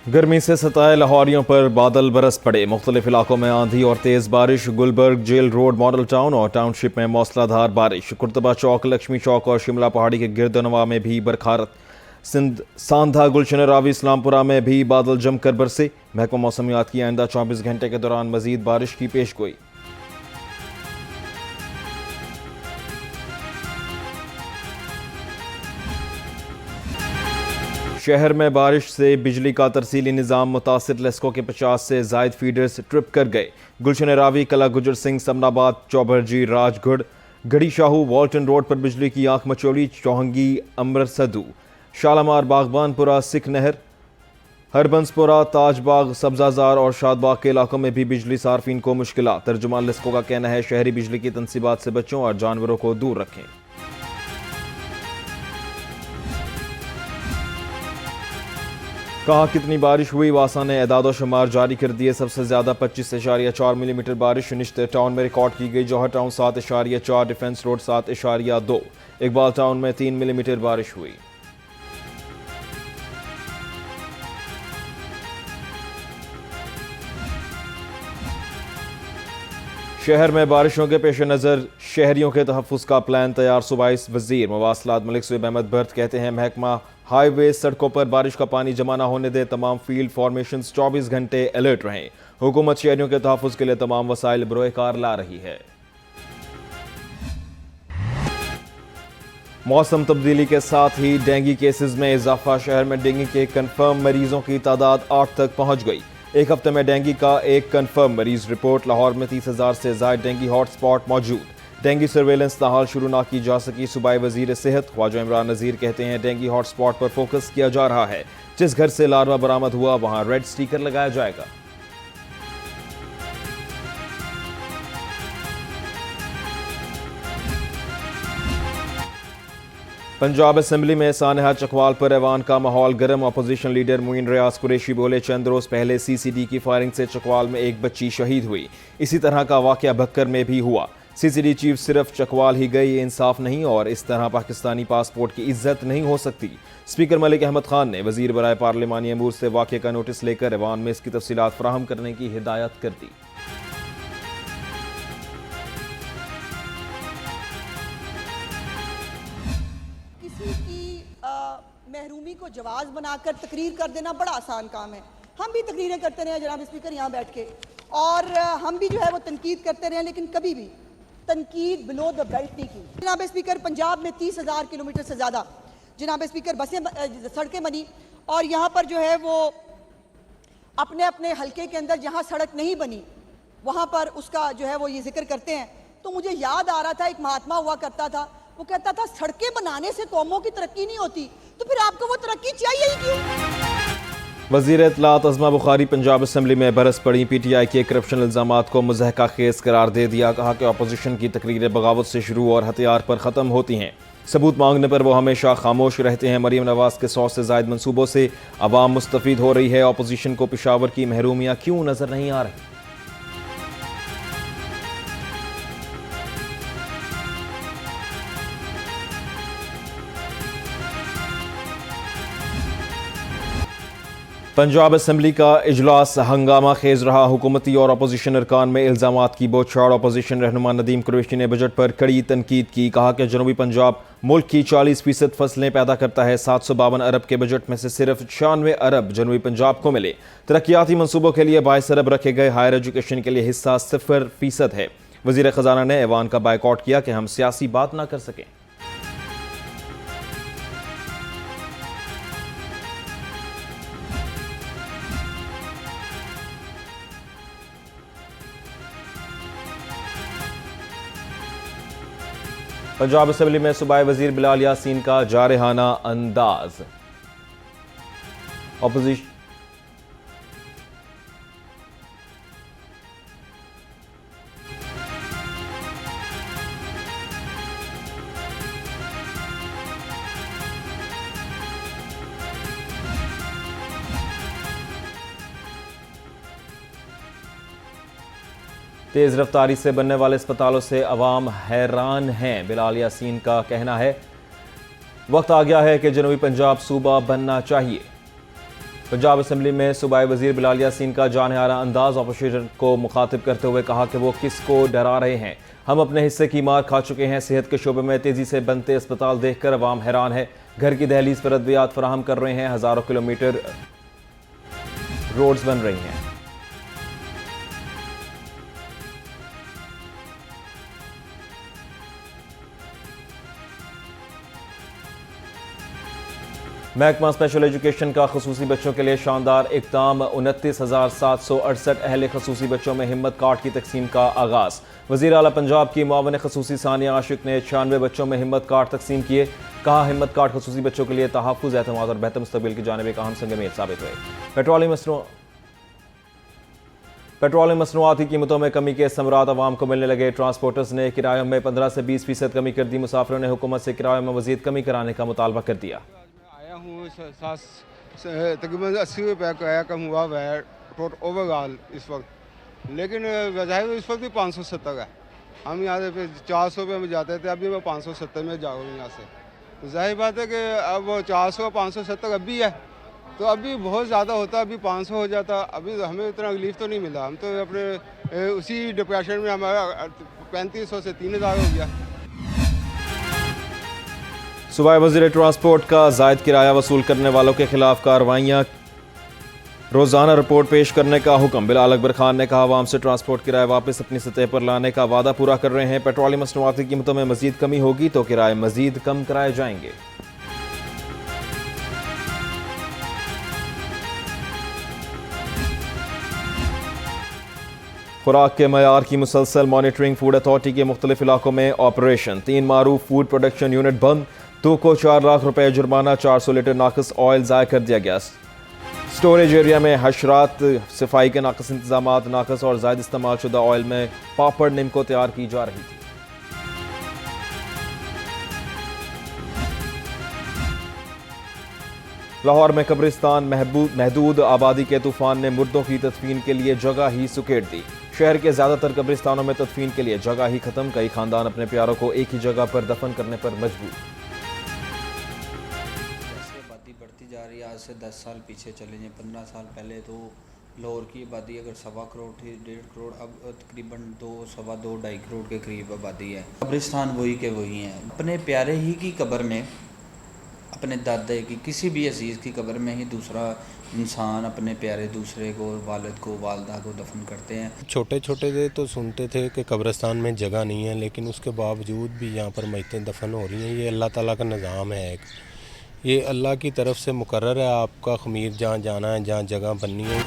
गर्मी से सताए लाहौरियों पर बादल बरस पड़े। मुख्तलिफ इलाकों में आंधी और तेज़ बारिश। Gulberg, jail road, model town और टाउनशिप में मौसलाधार बारिश। कुर्तबा चौक, लक्ष्मी चौक और शिमला पहाड़ी के गिरदनवा में भी बरखारत। सिंध, सांधा, गुलशन रावी, इस्लामपुरा में भी बादल जमकर बरसे। महकमा मौसमियात की आइंदा 24 घंटे के दौरान मजीद बारिश की पेशगोई। शहर में बारिश से बिजली का तरसीली निज़ाम मुतासिर। लेस्को के 50 से जायद फीडर्स ट्रिप कर गए। गुलशन रावी, कला गुजर सिंह, समनाबाद, चौबरजी, राजगढ़, गढ़ी शाहू, वॉल्टन रोड पर बिजली की आंख मचोड़ी। चौहंगी, अमृतसदू, शालामार, बागबानपुरा, सिख नहर, हरबंसपुरा, ताजबाग, सब्जाजार और शादबाग के इलाकों में भी बिजली सार्फिन को मुश्किलात। तर्जुमान लेस्को का कहना है शहरी बिजली की तनसीबात से बचों और जानवरों को दूर रखें। कहा कितनी बारिश हुई, वासा ने एदाद शुमार जारी कर दिए। सबसे ज्यादा 25.4 मिलीमीटर बारिश निश्चित टाउन में रिकॉर्ड की गई। Johar town 7.4, defence road 7.2, Iqbal town में 3 मिलीमीटर बारिश हुई। शहर में बारिशों के पेश नज़र शहरियों के तहफ़्फ़ुज़ का प्लान तैयार। सूबाई वज़ीर मवासलात मलिक सुहेब अहमद भर्त कहते हैं महकमा हाईवे सड़कों पर बारिश का पानी जमा न होने दे। तमाम फील्ड फॉर्मेशन 24 घंटे अलर्ट रहें। हुकूमत शहरियों के तहफ़्फ़ुज़ के लिए तमाम वसाइल बरोकार ला रही है। मौसम तब्दीली के साथ ही डेंगू केसेस में इजाफा। शहर में डेंगू के कन्फर्म मरीजों की तादाद 8 तक पहुंच गई। एक हफ्ते में डेंगू का एक कन्फर्म मरीज रिपोर्ट। लाहौर में 30,000 से ज्यादा डेंगू हॉटस्पॉट मौजूद। डेंगू सर्वेलेंस ताहाल शुरू ना की जा सकी। सूबाई वजीर सेहत ख्वाजा इमरान नज़ीर कहते हैं डेंगू हॉटस्पॉट पर फोकस किया जा रहा है। जिस घर से लार्वा बरामद हुआ वहां रेड स्टिकर लगाया जाएगा। पंजाब असेंबली में सानहा चकवाल पर ऐवान का माहौल गर्म। अपोजिशन लीडर मोइन रियाज कुरैशी बोले चंद रोज पहले सीसीडी की फायरिंग से चकवाल में एक बच्ची शहीद हुई। इसी तरह का वाकया बक्कर में भी हुआ। सीसीडी चीफ सिर्फ चकवाल ही गई, ये इंसाफ नहीं और इस तरह पाकिस्तानी पासपोर्ट की इज्जत नहीं हो सकती। स्पीकर मलिक अहमद खान ने वजीर बराए पार्लिमानी अमूर से वाकये का नोटिस लेकर ऐवान में इसकी तफसीलात फराहम करने की हिदायत कर दी। महरूमी को जवाज बनाकर तकरीर कर देना बड़ा आसान काम है। हम भी तकरीरें करते रहे जनाब स्पीकर यहाँ बैठ के, और हम भी जो है वो तनकीद करते रहे, लेकिन कभी भी तनकीद बिलो द बेल्ट नहीं की। जनाब स्पीकर पंजाब में 30,000 किलोमीटर से ज़्यादा जनाब स्पीकर बसें सड़कें बनी, और यहाँ पर जो है वो अपने अपने हलके के अंदर जहाँ सड़क नहीं बनी वहाँ पर उसका जो है वो ये जिक्र करते हैं। तो मुझे याद आ रहा था एक महात्मा हुआ करता था, वो कहता था सड़कें बनाने से कौमों की तरक्की नहीं होती, तो फिर आपको वो तरक्की चाहिए ही क्यों। वज़ीर इत्तलात अज़मा बुखारी पंजाब असेंबली में बरस पड़ी। पीटीआई के करप्शन इल्ज़ामात को मुज़हका खेज़ करार दे दिया। कहा कि अपोजिशन की तकरीरें बगावत से शुरू और हथियार पर ख़त्म होती हैं। सबूत मांगने पर वो हमेशा खामोश रहते हैं। मरीम नवाज के 100 से ज़ायद मनसूबों से अवाम मुस्तफ़ीद हो रही है। अपोजिशन को पेशावर की महरूमियाँ क्यों नज़र नहीं आ रही। पंजाब असेंबली का इजलास हंगामा खेज रहा। हुकूमती और अपोजिशन अरकान में इल्ज़ामात की बौछार। अपोजिशन रहनुमा नदीम कुरैशी ने बजट पर कड़ी तनकीद की। कहा कि जनूबी पंजाब मुल्क की 40% फसलें पैदा करता है। 752 अरब के बजट में से सिर्फ 96 अरब जनूबी पंजाब को मिले। तरक्याती मनसूबों के लिए 22 अरब रखे गए। हायर एजुकेशन के लिए हिस्सा 0% है। वज़ीर ख़जाना ने ऐवान का बायकॉट किया कि हम सियासी बात ना कर सकें। पंजाब असेंबली में सूबाई वजीर बिलाल यासीन का जारहाना अंदाज। अपोजिशन तेज रफ्तारी से बनने वाले अस्पतालों से अवाम हैरान हैं। बिलाल यासीन का कहना है वक्त आ गया है कि जनूबी पंजाब सूबा बनना चाहिए। पंजाब असम्बली में सूबाई वजीर बिलाल यासीन का जानहारा अंदाज अपोजिशन को मुखातिब करते हुए कहा कि वो किसको डरा रहे हैं। हम अपने हिस्से की मार खा चुके हैं। सेहत के शोबे में तेजी से बनते अस्पताल देखकर अवाम हैरान है। घर की दहलीज पर अद्वियात फराहम कर रहे हैं। हजारों किलोमीटर रोड्स बन रही हैं। महकमा स्पेशल एजुकेशन का खसूसी बच्चों के लिए शानदार इक़दाम। 29,768 अहले खसूसी बच्चों में हिम्मत कार्ड की तकसीम का आगाज़। वज़ीर आला पंजाब की मुआवन खसूसी सानिया आशिक ने 96 बच्चों में हिम्मत कार्ड तकसीम किए। कहा, हिम्मत कार्ड खसूसी बच्चों के लिए तहफ़्फ़ुज़, एतमाद और बेहतर मुस्तक़बिल की जानिब एक अहम संग-मेल साबित हुए। पेट्रोलियम मसनूआत की कीमतों में कमी के समरात अवाम को मिलने लगे। ट्रांसपोर्टर्स ने किरायों में 15 से 20% कमी कर दी। मुसाफिरों ने हुकूमत से किरायों में मज़ीद कमी कराने का मुतालबा कर दिया। तकरीबन 80 रुपये का कम हुआ हुआ है ओवरऑल इस वक्त, लेकिन वज़ाहिर इस वक्त भी 570 है। हम यहाँ से 400 रुपये में जाते थे, अभी मैं 570 में जा रहा हूँ यहाँ से। तो जाहिर बात है कि अब वो 400 570 अभी है, तो अभी बहुत ज़्यादा होता, अभी 500 हो जाता। अभी हमें इतना रिलीफ तो नहीं मिला। हम तो अपने उसी डिप्रेशन में हमारा 3500 से 3000 हो गया। सूबाई वज़ीर ट्रांसपोर्ट का ज़ायद किराया वसूल करने वालों के खिलाफ कार्रवाइयाँ। रोज़ाना रिपोर्ट पेश करने का हुक्म। बिलाल अकबर खान ने कहा, आवाम से ट्रांसपोर्ट किराए वापस अपनी सतह पर लाने का वादा पूरा कर रहे हैं। पेट्रोलियम मसनूआत की कीमतों में मजीद कमी होगी तो किराए मजीद कम कराए जाएंगे। खुराक के मयार की मुसलसल मॉनिटरिंग। फूड अथॉरिटी के मुख्तलिफ इलाकों में ऑपरेशन। 3 मारूफ फूड प्रोडक्शन यूनिट बंद। 2 को 4 लाख रुपए जुर्माना। 400 लीटर नाकस ऑयल ज़ाय कर दिया गया। स्टोरेज एरिया में हशरात, सफाई के नाकस इंतजाम। नाकस और ज़ायद इस्तेमाल शुदा ऑयल में पापड़ निम्को तैयार की जा रही थी। लाहौर में कब्रिस्तान महदूद आबादी के तूफान ने मुर्दों की तदफीन के लिए जगह ही सुकेड़ दी। शहर के ज्यादातर कब्रिस्तानों में तदफीन के लिए जगह ही खत्म। कई खानदान अपने प्यारों को एक ही जगह पर दफन करने पर मजबूर। जैसे आबादी बढ़ती जा रही है, आज से 10 साल पीछे चले जाएं, 15 साल पहले तो लाहौर की आबादी अगर 1.25 करोड़ थी, 1.5 करोड़, अब तकरीबन 2, 2.25, 2.5 करोड़ के करीब आबादी है। कब्रिस्तान वही के वही हैं। अपने प्यारे ही की कब्र में, अपने दादा की, किसी भी अजीज़ की कब्र में ही दूसरा इंसान अपने प्यारे दूसरे को, वालिद को, वालदा को दफन करते हैं। छोटे छोटे थे तो सुनते थे कि कब्रिस्तान में जगह नहीं है, लेकिन उसके बावजूद भी यहाँ पर मैयतें दफन हो रही हैं। ये अल्लाह ताला का निज़ाम है एक, ये अल्लाह की तरफ से मुकर्रर है। आपका ख़मीर जहाँ जाना है, जहाँ जगह बननी है।